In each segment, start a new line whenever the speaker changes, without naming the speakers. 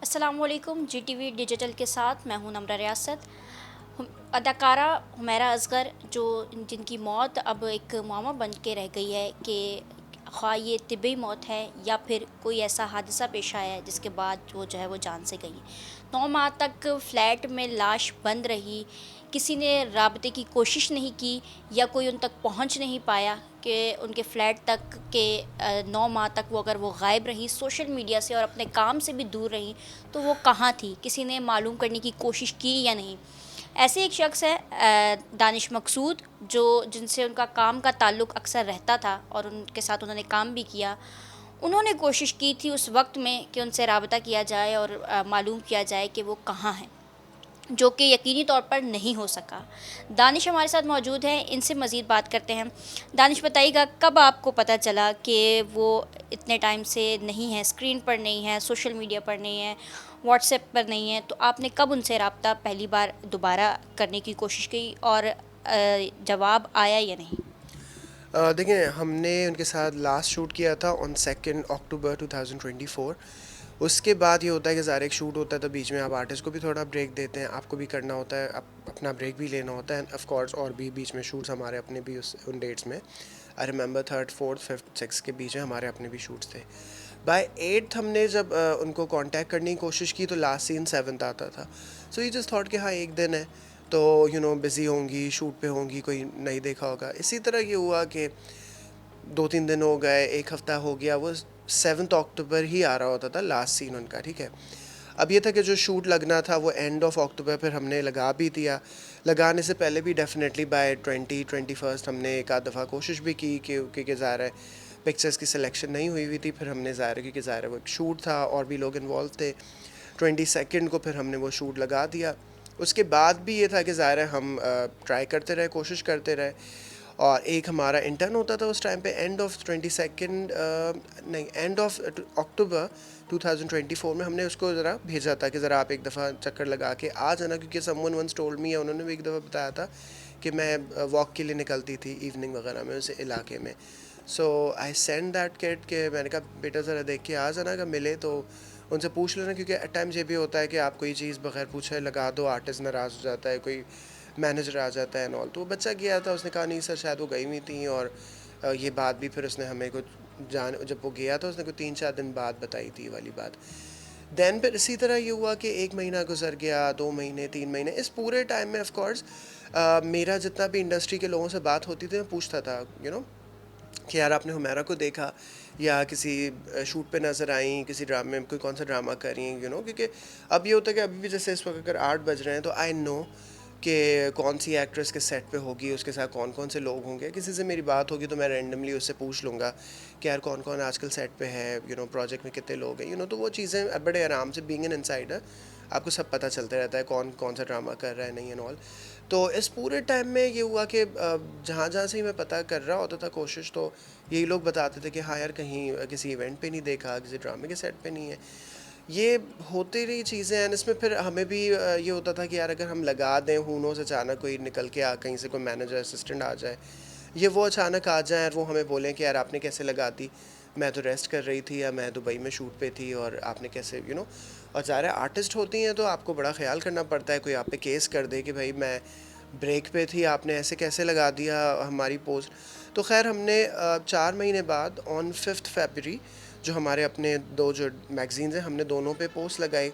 अस्सलामुअलैकुम जीटीवी डिजिटल के साथ मैं हूं नम्रा रियासत। अदाकारा हुमैरा असगर जो जिनकी मौत अब एक मुअम्मा बन के रह गई है कि ख़्वा ये तिब्बी मौत है या फिर कोई ऐसा हादसा पेश आया है जिसके बाद वो जो है वो जान से गई। 9 माह तक फ्लैट में लाश बंद रही, किसी ने राबते की कोशिश नहीं की या कोई उन तक पहुंच नहीं पाया कि उनके फ्लैट तक के 9 माह तक वो अगर वो गायब रही सोशल मीडिया से और अपने काम से भी दूर रहीं, तो वो कहाँ थी, किसी ने मालूम करने की कोशिश की या नहीं। ऐसे एक शख्स है दानिश मकसूद, जो जिनसे उनका काम का ताल्लुक़ अक्सर रहता था और उनके साथ उन्होंने काम भी किया। उन्होंने कोशिश की थी उस वक्त में कि उनसे राबता किया जाए और मालूम किया जाए कि वो कहाँ हैं, जो कि यकीनी तौर पर नहीं हो सका। दानिश हमारे साथ मौजूद हैं, इनसे मज़ीद बात करते हैं। दानिश, बताइएगा कब आपको पता चला कि वो इतने टाइम से नहीं है, स्क्रीन पर नहीं है, सोशल मीडिया पर नहीं है, व्हाट्सएप पर नहीं है, तो आपने कब उनसे रब्ता पहली बार दोबारा करने की कोशिश की और जवाब आया या नहीं?
देखिए, हमने उनके साथ लास्ट शूट किया था ऑन 2 अक्टूबर 2024। उसके बाद ये होता है कि ज़ाहिर एक शूट होता है तो बीच में आप आर्टिस्ट को भी थोड़ा ब्रेक देते हैं, आपको भी करना होता है, अपना ब्रेक भी लेना होता है ऑफ कोर्स। और भी बीच में शूट्स हमारे अपने भी उस उन डेट्स में, I remember 3rd 4th 5th 6th के बीच में हमारे अपने भी शूट्स थे। बाय 8th हमने जब उनको कांटेक्ट करने की कोशिश की तो लास्ट सीन 7th आता था। सो ये जस्ट थॉट कि हाँ एक दिन है तो बिज़ी होंगी, शूट पे होंगी, कोई नहीं देखा होगा। इसी तरह ये हुआ कि 2-3 दिन हो गए, 1 हफ़्ता हो गया, वो 7th अक्टूबर ही आ रहा होता था लास्ट सीन उनका, ठीक है। अब ये था कि जो शूट लगना था वो एंड ऑफ अक्टूबर फिर हमने लगा भी दिया। लगाने से पहले भी डेफिनेटली बाय 21st हमने एक आध दफ़ा कोशिश भी की कि क्योंकि ज़ाहिर है पिक्चर्स की सिलेक्शन नहीं हुई थी। फिर हमने ज़ाहिर है क्योंकि ज़ाहिर है वो एक शूट था और भी लोग इन्वॉल्व थे, 22nd को फिर हमने वो शूट लगा दिया। उसके बाद भी ये था कि ज़ाहिर है हम ट्राई करते रहे, कोशिश करते रहे। और एक हमारा इंटर्न होता था उस टाइम पे, एंड ऑफ 22nd नहीं, एंड ऑफ अक्टूबर 2024 में हमने उसको ज़रा भेजा था कि ज़रा आप एक दफ़ा चक्कर लगा के आ जाना, क्योंकि समवन वंस टोल्ड मी, उन्होंने भी एक दफ़ा बताया था कि मैं वॉक के लिए निकलती थी इवनिंग वगैरह में उस इलाके में। सो आई सेंड दैट किट कि मैंने कहा बेटा ज़रा देख के आ जाना, अगर मिले तो उनसे पूछ लेना, क्योंकि एट टाइम्स ये भी होता है कि आप कोई चीज़ बगैर पूछे लगा दो, आर्टिस्ट नाराज़ हो जाता है, कोई मैनेजर आ जाता है एंड ऑल। तो वो बच्चा गया था, उसने कहा नहीं सर शायद वो गई हुई थी। और ये बात भी फिर उसने हमें कुछ जब वो गया था उसने कुछ 3-4 दिन बाद बताई थी ये वाली बात। देन फिर इसी तरह ये हुआ कि 1 महीना गुजर गया, 2 महीने, 3 महीने। इस पूरे टाइम में ऑफ कोर्स मेरा जितना भी इंडस्ट्री के लोगों से बात होती थी मैं पूछता था कि यार आपने हुमैरा को देखा या किसी शूट पे नज़र आई, किसी ड्रामे में, कोई कौन सा ड्रामा कर रही हैं, क्योंकि अब ये होता है कि अभी भी जैसे इस वक्त अगर 8 बज रहे हैं तो आई नो कि कौन सी एक्ट्रेस के सेट पे होगी, उसके साथ कौन कौन से लोग होंगे। किसी से मेरी बात होगी तो मैं रैंडमली उससे पूछ लूँगा कि यार कौन कौन आजकल सेट पे है, प्रोजेक्ट में कितने लोग हैं, तो वो चीज़ें बड़े आराम से, बीइंग एन इनसाइडर आपको सब पता चलता रहता है कौन कौन सा ड्रामा कर रहा है, नहीं एंड ऑल। तो इस पूरे टाइम में ये हुआ कि जहाँ जहाँ से ही मैं पता कर रहा होता था कोशिश, तो यही लोग बताते थे कि हाँ यार कहीं किसी इवेंट पे नहीं देखा, किसी ड्रामे के सेट पे नहीं है। ये होती रही चीज़ें एंड इसमें फिर हमें भी ये होता था कि यार अगर हम लगा दें, हू नोज़ अचानक कोई निकल के कहीं से कोई मैनेजर असिस्टेंट आ जाए, ये वो अचानक आ जाए और वो हमें बोलें कि यार आपने कैसे लगा दी, मैं तो रेस्ट कर रही थी या मैं दुबई में शूट पे थी और आपने कैसे और ज़ाहिर है आर्टिस्ट होती हैं तो आपको बड़ा ख्याल करना पड़ता है, कोई आप पे केस कर दे कि भाई मैं ब्रेक पे थी, आपने ऐसे कैसे लगा दिया हमारी पोस्ट। तो खैर हमने 4 महीने बाद ऑन 5th फरवरी जो हमारे अपने दो जो मैगज़ीन्स हैं हमने दोनों पे पोस्ट लगाई।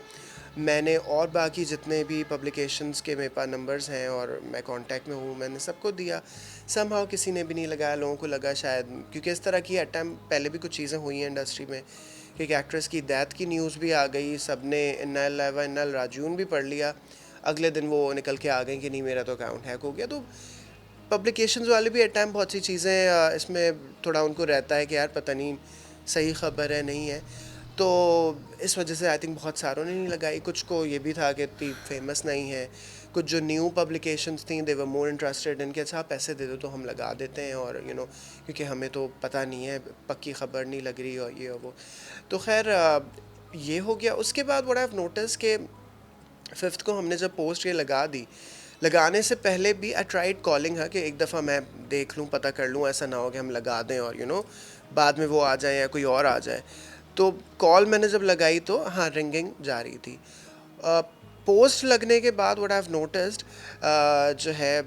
मैंने और बाकी जितने भी पब्लिकेशंस के मेरे पास नंबर्स हैं और मैं कांटेक्ट में हूँ मैंने सबको दिया। समहाउ किसी ने भी नहीं लगाया, लोगों को लगा शायद क्योंकि इस तरह की एट टाइम पहले भी कुछ चीज़ें हुई हैं इंडस्ट्री में कि एक एक्ट्रेस की डेथ की न्यूज़ भी आ गई, सब ने इन्ना लिल्लाहि व इन्ना इलैहि राजिऊन भी पढ़ लिया, अगले दिन वो निकल के आ गई कि नहीं मेरा तो अकाउंट हैक हो गया। तो पब्लिकेशंस वाले भी एट टाइम बहुत सी चीज़ें इसमें थोड़ा उनको रहता है कि यार पता नहीं सही ख़बर है नहीं है। तो इस वजह से आई थिंक बहुत सारों ने नहीं लगाई। कुछ को ये भी था कि इतनी फेमस नहीं है, कुछ जो न्यू पब्लिकेशंस थी दे वर मोर इंटरेस्टेड इन कि अच्छा आप पैसे दे दो तो हम लगा देते हैं, और क्योंकि हमें तो पता नहीं है, पक्की ख़बर नहीं लग रही और ये और वो। तो खैर ये हो गया। उसके बाद व्हाट आई हैव नोटिस के 5th को हमने जब पोस्ट ये लगा दी, लगाने से पहले भी आई ट्राइड कॉलिंग है कि एक दफ़ा मैं देख लूँ, पता कर लूँ, ऐसा ना हो कि हम लगा दें और बाद में वो आ जाए या कोई और आ जाए। तो कॉल मैंने जब लगाई तो हाँ रिंगिंग जा रही थी। पोस्ट लगने के बाद व्हाट आई हैव नोटिस्ड जो है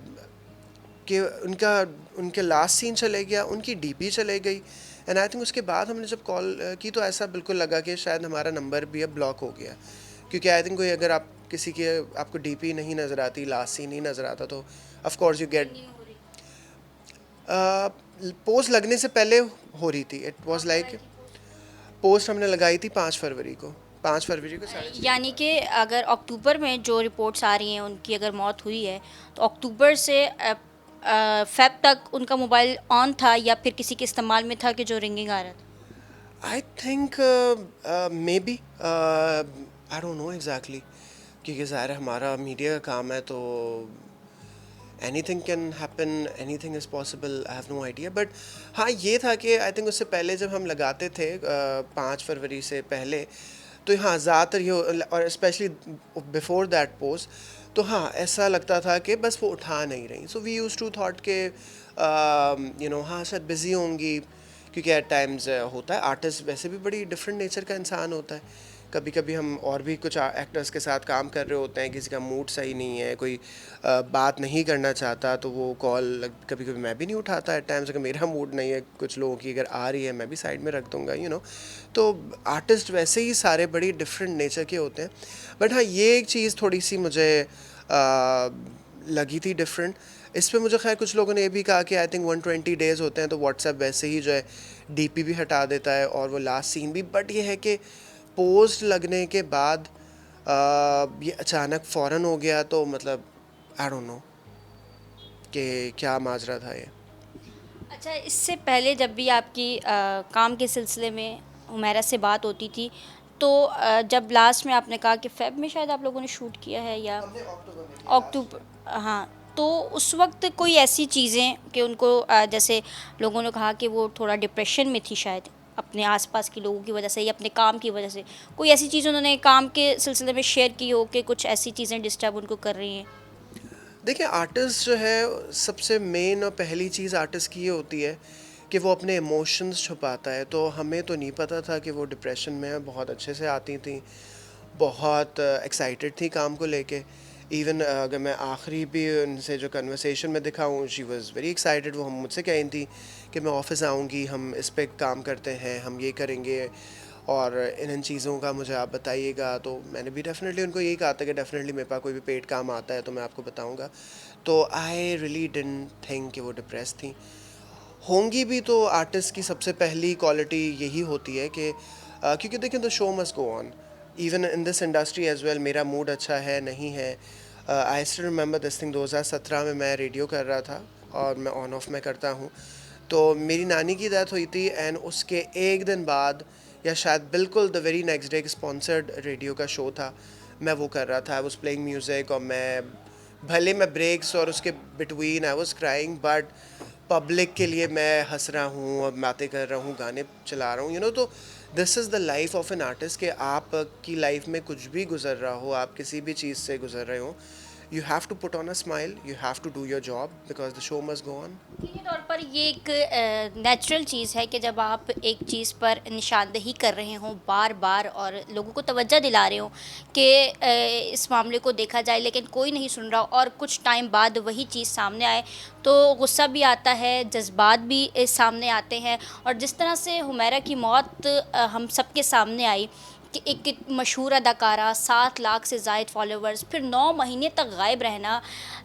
कि उनका उनके लास्ट सीन चले गया, उनकी डीपी चले गई। एंड आई थिंक उसके बाद हमने जब कॉल की तो ऐसा बिल्कुल लगा कि शायद हमारा नंबर भी अब ब्लॉक हो गया, क्योंकि आई थिंक कोई अगर आप किसी के आपको डीपी नहीं नज़र आती, लास्ट सीन नहीं नज़र आता, तो of course you get. Post लगने से पहले हो रही थी, इट वाज लाइक पोस्ट हमने लगाई थी 5 फरवरी को, 5 फरवरी को 6:30।
यानी कि अगर अक्टूबर में जो रिपोर्ट्स आ रही हैं उनकी अगर मौत हुई है, तो अक्टूबर से फेब तक उनका मोबाइल ऑन था या फिर किसी के इस्तेमाल में था कि जो रिंगिंग आ रहा था?
I think maybe I don't know exactly, क्योंकि ज़ाहिर है हमारा मीडिया का काम है, तो anything can happen, anything is possible, I have no idea. But हाँ ये था कि आई थिंक उससे पहले जब हम लगाते थे 5 फरवरी से पहले, तो हाँ ज़्यादातर ये और स्पेशली बिफोर दैट पोस्ट, तो हाँ ऐसा लगता था कि बस वो उठा नहीं रही। So we use to thought के हाँ शायद बिज़ी होंगी, क्योंकि एट टाइम्स होता है, आर्टिस्ट वैसे भी बड़ी डिफरेंट नेचर का इंसान होता है। कभी कभी हम और भी कुछ एक्टर्स के साथ काम कर रहे होते हैं, किसी का मूड सही नहीं है, कोई बात नहीं करना चाहता, तो वो कॉल कभी कभी मैं भी नहीं उठाता एट टाइम्स। अगर मेरा मूड नहीं है, कुछ लोगों की अगर आ रही है, मैं भी साइड में रख दूंगा, तो आर्टिस्ट वैसे ही सारे बड़ी डिफरेंट नेचर के होते हैं। बट हाँ ये एक चीज़ थोड़ी सी मुझे लगी थी डिफरेंट। इस पे मुझे खैर कुछ लोगों ने ये भी कहा कि आई थिंक 120 डेज़ होते हैं, तो व्हाट्सएप वैसे ही जो है डीपी भी हटा देता है और वो लास्ट सीन भी। बट ये है कि पोस्ट लगने के बाद ये अचानक फ़ौरन हो गया, तो मतलब आई डोंट नो कि क्या माजरा था ये।
अच्छा, इससे पहले जब भी आपकी काम के सिलसिले में हुमैरा से बात होती थी, तो जब लास्ट में आपने कहा कि फेब में शायद आप लोगों ने शूट किया है या
हमने अक्टूबर में किया लास्ट।
अक्टूबर, हाँ, तो उस वक्त कोई ऐसी चीज़ें कि उनको जैसे लोगों ने कहा कि वो थोड़ा डिप्रेशन में थी शायद अपने आसपास के लोगों की वजह से या अपने काम की वजह से, कोई ऐसी चीज़ उन्होंने काम के सिलसिले में शेयर की हो कि कुछ ऐसी चीज़ें डिस्टर्ब उनको कर रही हैं?
देखिए आर्टिस्ट जो है, सबसे मेन और पहली चीज़ आर्टिस्ट की ये होती है कि वो अपने इमोशंस छुपाता है। तो हमें तो नहीं पता था कि वो डिप्रेशन में है, बहुत अच्छे से आती थी, बहुत एक्साइटेड थी काम को लेके। इवन अगर मैं आखिरी भी उनसे जो कन्वर्सेशन में दिखाऊँ, शी वाज़ वेरी एक्साइटेड। वो हम मुझसे कह रही थी कि मैं ऑफिस आऊँगी, हम इस पे काम करते हैं, हम ये करेंगे और इन चीज़ों का मुझे आप बताइएगा। तो मैंने भी डेफिनेटली उनको यही कहा था कि डेफिनेटली मेरे पास कोई भी पेड काम आता है तो मैं आपको बताऊँगा। तो आई रियली डिडंट थिंक कि वो डिप्रेस थी होंगी भी। तो आर्टिस्ट की सबसे पहली क्वालिटी यही होती है कि क्योंकि देखिए the show must go on, even in this industry as well. मेरा मूड अच्छा है नहीं है, I still remember this thing, 2017 में मैं रेडियो कर रहा था और मैं ऑन ऑफ में करता हूँ। तो मेरी नानी की डेथ हुई थी एंड उसके एक दिन बाद या शायद बिल्कुल द वेरी नेक्स्ट डे एक स्पॉन्सर्ड रेडियो का शो था, मैं वो कर रहा था। आई वाज प्लेइंग म्यूज़िक और भले मैं ब्रेक्स और उसके between I was crying, but public के लिए मैं हंस रहा हूँ और बातें कर रहा हूँ, गाने चला रहा हूँ। तो this is the life of an artist, कि आप की लाइफ में कुछ भी गुजर रहा हो, आप किसी भी चीज़ से गुजर रहे हो, you have to put on a smile, you have to do your job because the show must go on.
यकीनी तौर पर ये एक नेचुरल चीज़ है कि जब आप एक चीज़ पर निशानदेही कर रहे हों बार बार और लोगों को तवज्जो दिला रहे हों कि इस मामले को देखा जाए, लेकिन कोई नहीं सुन रहा और कुछ टाइम बाद वही चीज़ सामने आए, तो गुस्सा भी आता है, जज्बात भी सामने आते हैं। और जिस तरह से हुमैरा की मौत हम सबके सामने आई कि एक मशहूर अदाकारा, 7 लाख से ज़ायद फॉलोवर्स, फिर 9 महीने तक गायब रहना,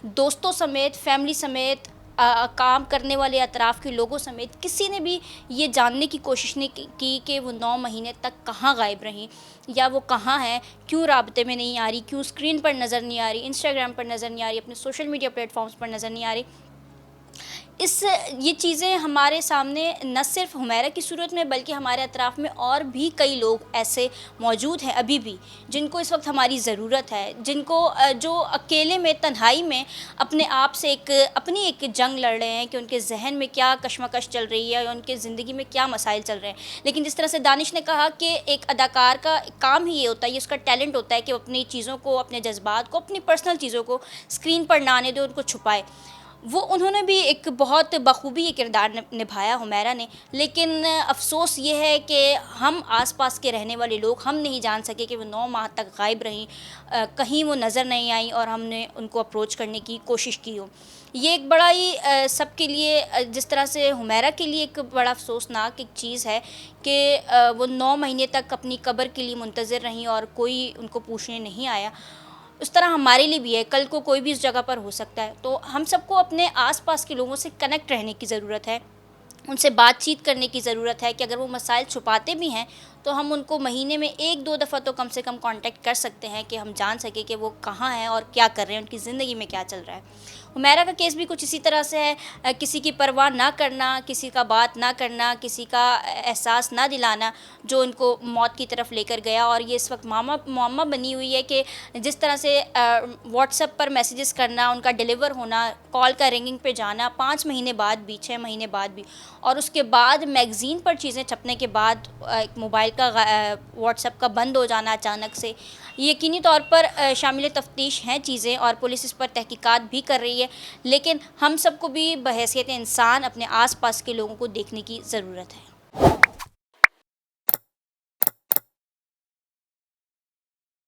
दोस्तों समेत, फैमिली समेत, काम करने वाले अतराफ़ के लोगों समेत किसी ने भी ये जानने की कोशिश नहीं की कि वो 9 महीने तक कहाँ गायब रहीं या वो कहाँ हैं, क्यों राब्ते में नहीं आ रही, क्यों स्क्रीन पर नज़र नहीं आ रही, इंस्टाग्राम पर नज़र नहीं आ रही, अपने सोशल मीडिया प्लेटफॉर्म्स पर नज़र नहीं आ रही। ये चीज़ें हमारे सामने न सिर्फ हुमैरा की सूरत में बल्कि हमारे अतराफ़ में और भी कई लोग ऐसे मौजूद हैं अभी भी, जिनको इस वक्त हमारी ज़रूरत है, जिनको जो अकेले में तन्हाई में अपने आप से अपनी एक जंग लड़ रहे हैं कि उनके जहन में क्या कशमकश चल रही है या उनके ज़िंदगी में क्या मसाइल चल रहे हैं। लेकिन जिस तरह से दानिश ने कहा कि एक अदाकार का काम ही ये होता है, ये उसका टैलेंट होता है कि वो अपनी चीज़ों को, अपने जज्बात को, अपनी पर्सनल चीज़ों को स्क्रीन पर ना आने दे, उनको छुपाए। वो उन्होंने भी एक बहुत बखूबी ये किरदार निभाया हुमैरा ने, लेकिन अफ़सोस ये है कि हम आसपास के रहने वाले लोग हम नहीं जान सके कि वो 9 माह तक गायब रहीं, कहीं वो नज़र नहीं आई और हमने उनको अप्रोच करने की कोशिश की हो। ये एक बड़ा ही सबके लिए जिस तरह से हुमैरा के लिए एक बड़ा अफ़सोसनाक एक चीज़ है कि वो 9 महीने तक अपनी कब्र के लिए मुंतज़िर रहीं और कोई उनको पूछने नहीं आया। उस तरह हमारे लिए भी है, कल को कोई भी इस जगह पर हो सकता है। तो हम सबको अपने आस-पास के लोगों से कनेक्ट रहने की ज़रूरत है, उनसे बातचीत करने की ज़रूरत है कि अगर वो मसाइल छुपाते भी हैं, तो हम उनको महीने में 1-2 दफ़ा तो कम से कम कॉन्टैक्ट कर सकते हैं कि हम जान सकें कि वो कहाँ हैं और क्या कर रहे हैं, उनकी ज़िंदगी में क्या चल रहा है। हुमैरा का केस भी कुछ इसी तरह से है, किसी की परवाह ना करना, किसी का बात ना करना, किसी का एहसास ना दिलाना, जो उनको मौत की तरफ लेकर गया। और ये इस वक्त मुअम्मा बनी हुई है कि जिस तरह से व्हाट्सएप पर मैसेजेस करना, उनका डिलीवर होना, कॉल का रिंगिंग पे जाना 5 महीने बाद भी, 6 महीने बाद भी, और उसके बाद मैगज़ीन पर चीज़ें छपने के बाद एक मोबाइल का व्हाट्सएप का बंद हो जाना अचानक से, यकीनी तौर पर शामिल तफ्तीश हैं चीज़ें और पुलिस इस पर तहकीकात भी कर रही है। लेकिन हम सबको भी बहैसियत इंसान अपने आस-पास के लोगों को देखने की ज़रूरत है।